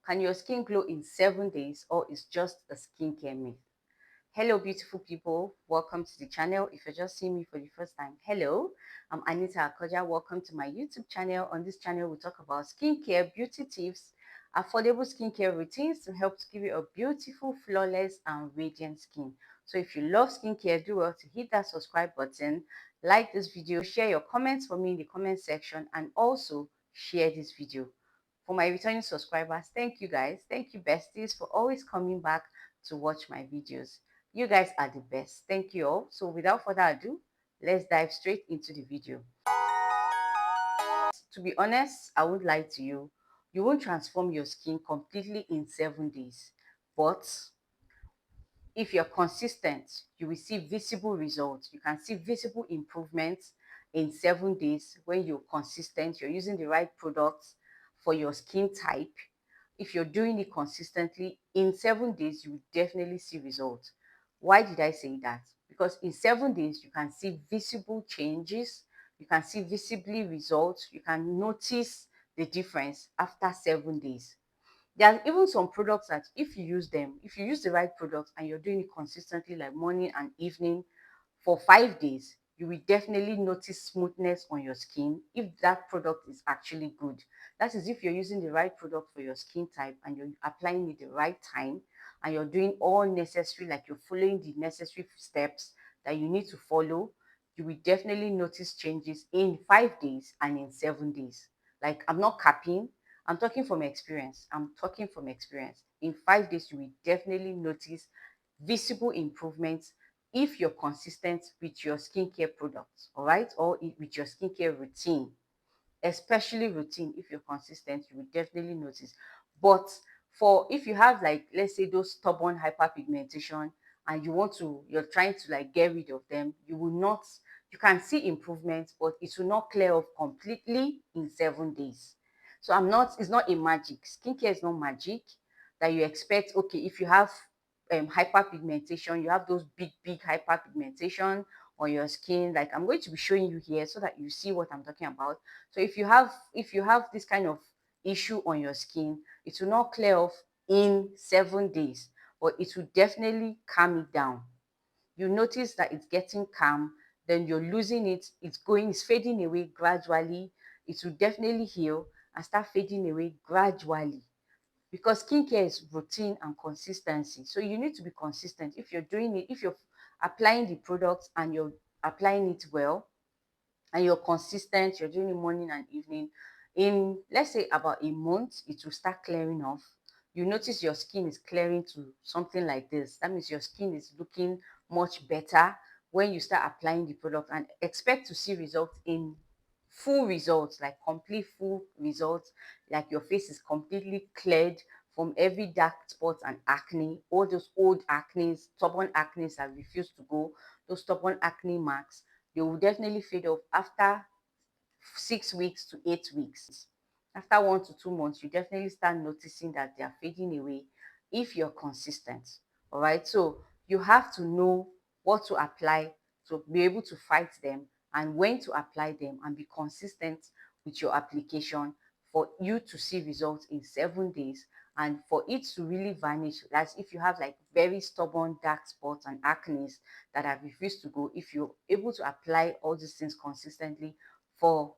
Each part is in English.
Can your skin glow in 7 days, or is just a skincare myth? Hello, beautiful people. Welcome to the channel. If you're just seeing me for the first time, hello. I'm Anita Akoja. Welcome to my YouTube channel. On this channel, we talk about skincare, beauty tips, affordable skincare routines to help to give you a beautiful, flawless, and radiant skin. So if you love skincare, do well to hit that subscribe button, like this video, share your comments for me in the comment section, and also share this video. For my returning subscribers, thank you guys. Thank you, besties, for always coming back to watch my videos. You guys are the best. Thank you all. So without further ado, let's dive straight into the video. To be honest, I won't lie to you. You won't transform your skin completely in 7 days. But if you're consistent, you will see visible results. You can see visible improvements in 7 days when you're consistent, you're using the right products for your skin type. If you're doing it consistently, in 7 days, you will definitely see results. Why did I say that? Because in 7 days, you can see visible changes, you can see visibly results, you can notice the difference after 7 days. There are even some products that if you use them, if you use the right products and you're doing it consistently, like morning and evening for 5 days, you will definitely notice smoothness on your skin if that product is actually good. That is if you're using the right product for your skin type and you're applying it the right time and you're doing all necessary, like you're following the necessary steps that you need to follow, you will definitely notice changes in 5 days and in 7 days. Like, I'm not capping, I'm talking from experience. I'm talking from experience. In 5 days, you will definitely notice visible improvements if you're consistent with your skincare products, all right, or with your skincare routine, especially routine. If you're consistent, you will definitely notice. But for if you have, like, let's say those stubborn hyperpigmentation and you're trying to like get rid of them, you will not, you can see improvements, but it will not clear off completely in 7 days. So it's not a magic. Skincare is not magic that you expect. Okay, if you have hyperpigmentation, you have those big hyperpigmentation on your skin, like I'm going to be showing you here so that you see what I'm talking about. So if you have this kind of issue on your skin, it will not clear off in 7 days, but it will definitely calm it down. You notice that it's getting calm, then you're losing it, it's fading away gradually. It will definitely heal and start fading away gradually, because skincare is routine and consistency. So you need to be consistent. If you're doing it, if you're applying the products and you're applying it well, and you're consistent, you're doing it morning and evening, in let's say about a month, it will start clearing off. You notice your skin is clearing to something like this. That means your skin is looking much better when you start applying the product, and expect to see results in full results, like complete full results, like your face is completely cleared from every dark spots and acne, all those old acne, stubborn acne that refuse to go, those stubborn acne marks, they will definitely fade off after 6 weeks to 8 weeks. After 1 to 2 months, you definitely start noticing that they are fading away if you're consistent. All right. So you have to know what to apply to be able to fight them, and when to apply them, and be consistent with your application for you to see results in 7 days, and for it to really vanish. That's if you have like very stubborn dark spots and acne that have refused to go. If you're able to apply all these things consistently for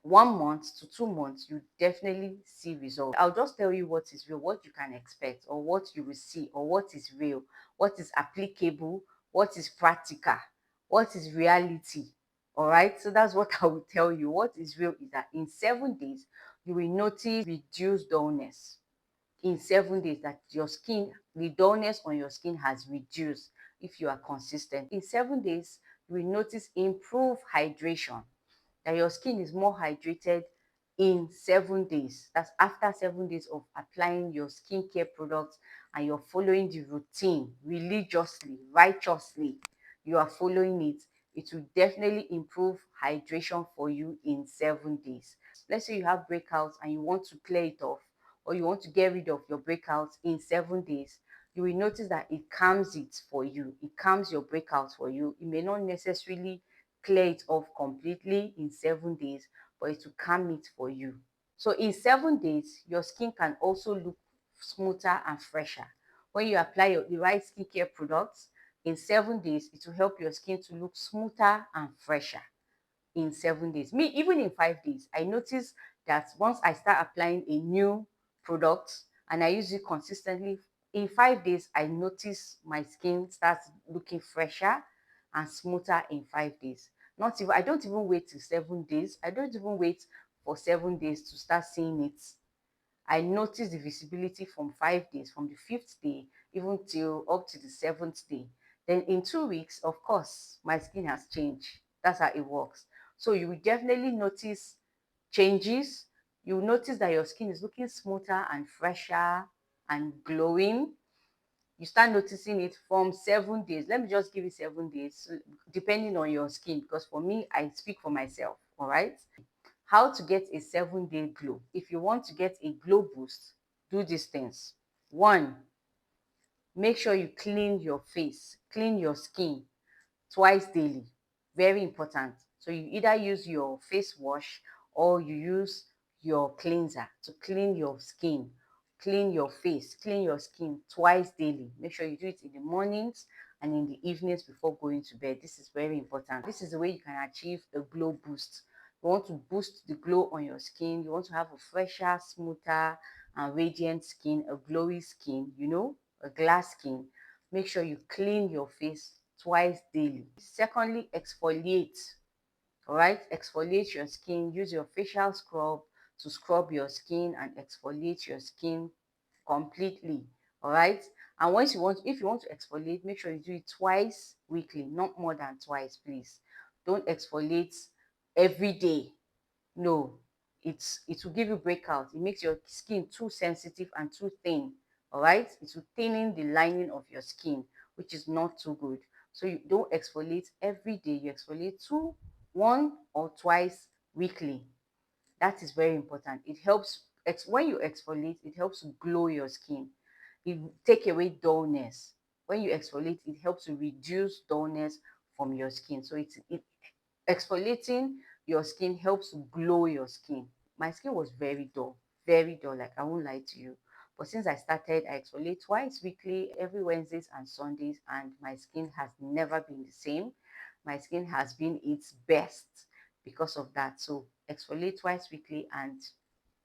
1 month to 2 months, you definitely see results. I'll just tell you what is real, what you can expect, or what you will see, or what is real, what is applicable, what is practical, what is reality. All right, so that's what I will tell you. What is real is that in 7 days, you will notice reduced dullness. In 7 days, that your skin, the dullness on your skin has reduced if you are consistent. In 7 days, you will notice improved hydration, that your skin is more hydrated in 7 days. That's after 7 days of applying your skincare products and you're following the routine religiously, righteously. You are following it. It will definitely improve hydration for you in 7 days. Let's say you have breakouts and you want to clear it off, or you want to get rid of your breakouts in 7 days. You will notice that it calms it for you. It calms your breakouts for you. It may not necessarily clear it off completely in 7 days, but it will calm it for you. So in 7 days, your skin can also look smoother and fresher. When you apply the right skincare products in 7 days, it will help your skin to look smoother and fresher in 7 days. Me, even in 5 days, I notice that once I start applying a new product and I use it consistently, in 5 days, I notice my skin starts looking fresher and smoother in 5 days. Not even, I don't even wait till 7 days. I don't even wait for 7 days to start seeing it. I notice the visibility from 5 days, from the fifth day, even till up to the seventh day. Then in 2 weeks, of course, my skin has changed. That's how it works. So you will definitely notice changes. You will notice that your skin is looking smoother and fresher and glowing. You start noticing it from 7 days. Let me just give you 7 days, depending on your skin, because for me, I speak for myself. All right. How to get a 7 day glow. If you want to get a glow boost, do these things. One, make sure you clean your face, clean your skin twice daily. Very important. So you either use your face wash or you use your cleanser to clean your skin, clean your face, clean your skin twice daily. Make sure you do it in the mornings and in the evenings before going to bed. This is very important. This is the way you can achieve a glow boost. You want to boost the glow on your skin. You want to have a fresher, smoother, and radiant skin, a glowy skin, a glass skin. Make sure you clean your face twice daily. Secondly, exfoliate. All right, exfoliate your skin. Use your facial scrub to scrub your skin and exfoliate your skin completely. All right, and if you want to exfoliate, make sure you do it twice weekly, not more than twice, please. Don't exfoliate every day. No, it will give you breakout. It makes your skin too sensitive and too thin. All right, it will thinning the lining of your skin, which is not too good. So you don't exfoliate every day. You exfoliate one or twice weekly. That is very important. It helps when you exfoliate, it helps to glow your skin. It take away dullness. When you exfoliate, it helps to reduce dullness from your skin. So it exfoliating your skin helps to glow your skin. My skin was very dull, like I won't lie to you. But since I started, I exfoliate twice weekly, every Wednesdays and Sundays, and my skin has never been the same. My skin has been its best because of that. So exfoliate twice weekly and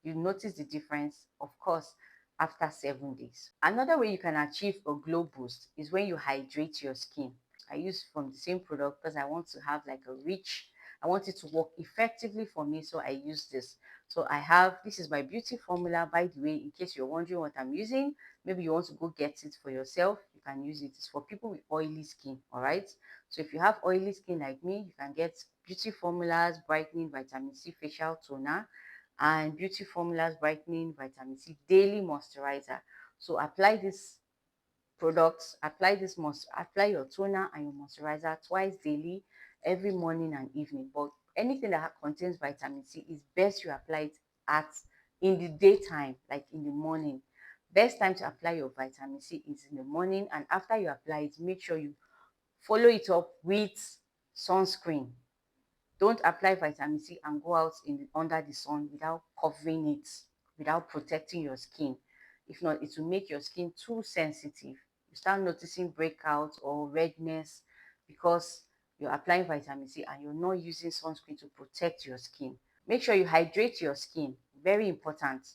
you notice the difference, of course, after 7 days. Another way you can achieve a glow boost is when you hydrate your skin. I use from the same product because I want to have like I want it to work effectively for me. So I use this. So this is my beauty formula, by the way, in case you're wondering what I'm using. Maybe you want to go get it for yourself. You can use it. It's for people with oily skin. All right. So if you have oily skin like me, you can get beauty formulas, brightening vitamin C facial toner, and beauty formulas, brightening vitamin C daily moisturizer. So apply your toner and your moisturizer twice daily, every morning and evening. But anything that contains vitamin C is best you apply it at in the daytime, like in the morning. Best time to apply your vitamin C is in the morning, and after you apply it, make sure you follow it up with sunscreen. Don't apply vitamin C and go out under the sun without covering it, without protecting your skin. If not, it will make your skin too sensitive. You start noticing breakouts or redness because you're applying vitamin C and you're not using sunscreen to protect your skin. Make sure you hydrate your skin. Very important.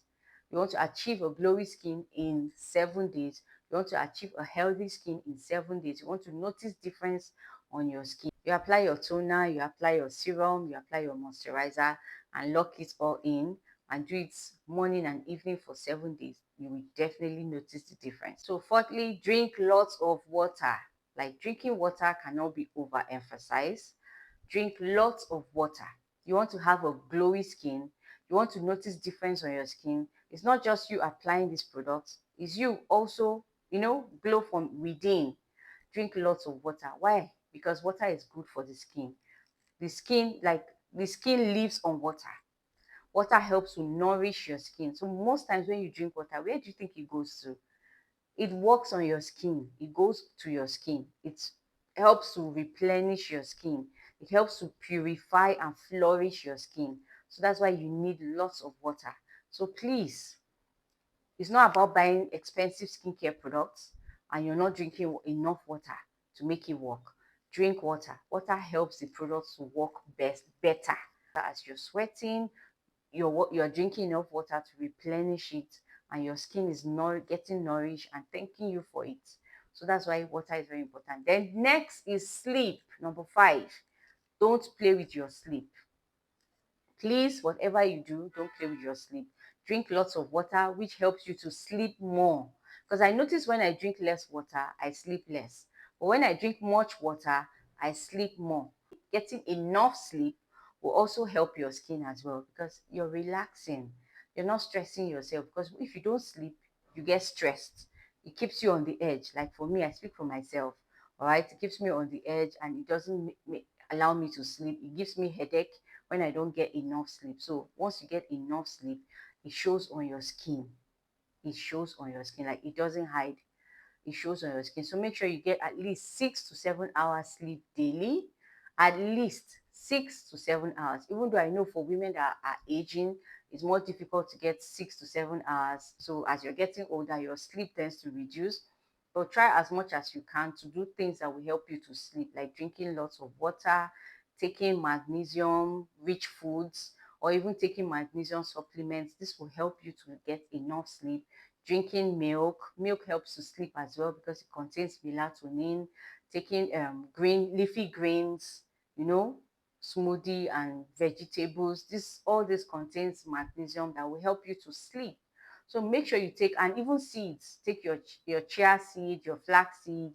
You want to achieve a glowy skin in 7 days. You want to achieve a healthy skin in 7 days. You want to notice difference on your skin. You apply your toner, you apply your serum, you apply your moisturizer, and lock it all in and do it morning and evening for 7 days. You will definitely notice the difference. So fourthly, drink lots of water. Like, drinking water cannot be overemphasized. Drink lots of water. You want to have a glowy skin. You want to notice difference on your skin. It's not just you applying these products. It's you also, glow from within. Drink lots of water. Why? Because water is good for the skin. The skin lives on water. Water helps to nourish your skin. So most times when you drink water, where do you think it goes to? It works on your skin. It goes to your skin. It helps to replenish your skin. It helps to purify and flourish your skin. So that's why you need lots of water. So please It's not about buying expensive skincare products and you're not drinking enough water to make it work. Drink water. Water helps the products to work better. As you're sweating, you're drinking enough water to replenish it, and your skin is not getting nourished and thanking you for it. So that's why water is very important. Then next is sleep. Number 5, don't play with your sleep. Please, whatever you do, don't play with your sleep. Drink lots of water, which helps you to sleep more. Because I notice when I drink less water, I sleep less. But when I drink much water, I sleep more. Getting enough sleep will also help your skin as well, because you're relaxing. You're not stressing yourself. Because if you don't sleep, you get stressed. It keeps you on the edge. Like for me, I speak for myself. All right, it keeps me on the edge and it doesn't allow me to sleep. It gives me headache when I don't get enough sleep. So once you get enough sleep, it shows on your skin. It shows on your skin, like it doesn't hide. It shows on your skin. So make sure you get at least 6 to 7 hours sleep daily. At least 6 to 7 hours. Even though I know for women that are aging, it's more difficult to get 6 to 7 hours. So as you're getting older, your sleep tends to reduce. But try as much as you can to do things that will help you to sleep, like drinking lots of water, taking magnesium rich foods, or even taking magnesium supplements. This will help you to get enough sleep. Drinking milk. Milk helps to sleep as well because it contains melatonin. Taking green leafy greens, you know, smoothie and vegetables. All this contains magnesium that will help you to sleep. So make sure you take, and even seeds. Take your chia seed, your flax seed.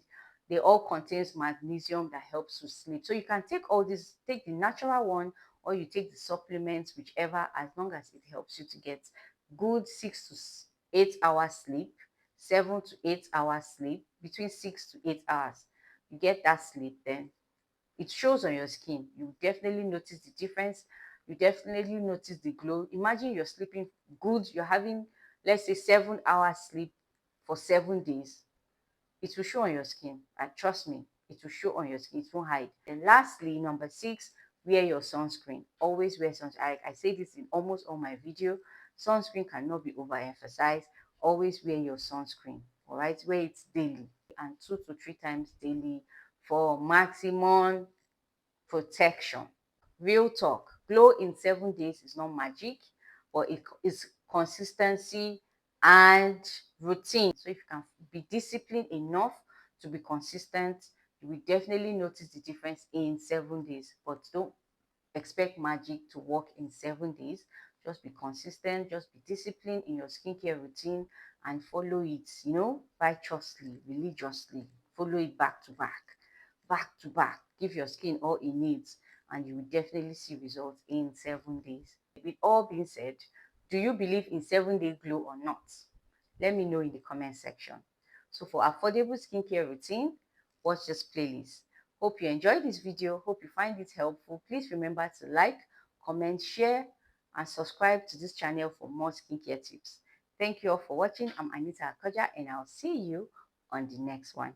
They all contains magnesium that helps you sleep. So you can take all this, take the natural one, or you take the supplements, whichever, as long as it helps you to get good 6 to 8 hours sleep, 7 to 8 hours sleep, between 6 to 8 hours. You get that sleep, then it shows on your skin. You definitely notice the difference. You definitely notice the glow. Imagine you're sleeping good, you're having, let's say, 7 hours sleep for 7 days. It will show on your skin. And trust me, it will show on your skin. It won't hide. And lastly, number 6, wear your sunscreen. Always wear sunscreen. I say this in almost all my video. Sunscreen cannot be overemphasized. Always wear your sunscreen. All right, wear it daily and 2 to 3 times daily for maximum protection. Real talk. Glow in 7 days is not magic, but it is consistency and routine. So if you can be disciplined enough to be consistent, you will definitely notice the difference in 7 days. But don't expect magic to work in 7 days. Just be consistent, just be disciplined in your skincare routine and follow it, righteously, religiously. Follow it back to back. Give your skin all it needs, and you will definitely see results in 7 days. With all being said, do you believe in 7 day glow or not? Let me know in the comment section. So for affordable skincare routine, watch this playlist. Hope you enjoyed this video. Hope you find it helpful. Please remember to like, comment, share, and subscribe to this channel for more skincare tips. Thank you all for watching. I'm Anita Akoja, and I'll see you on the next one.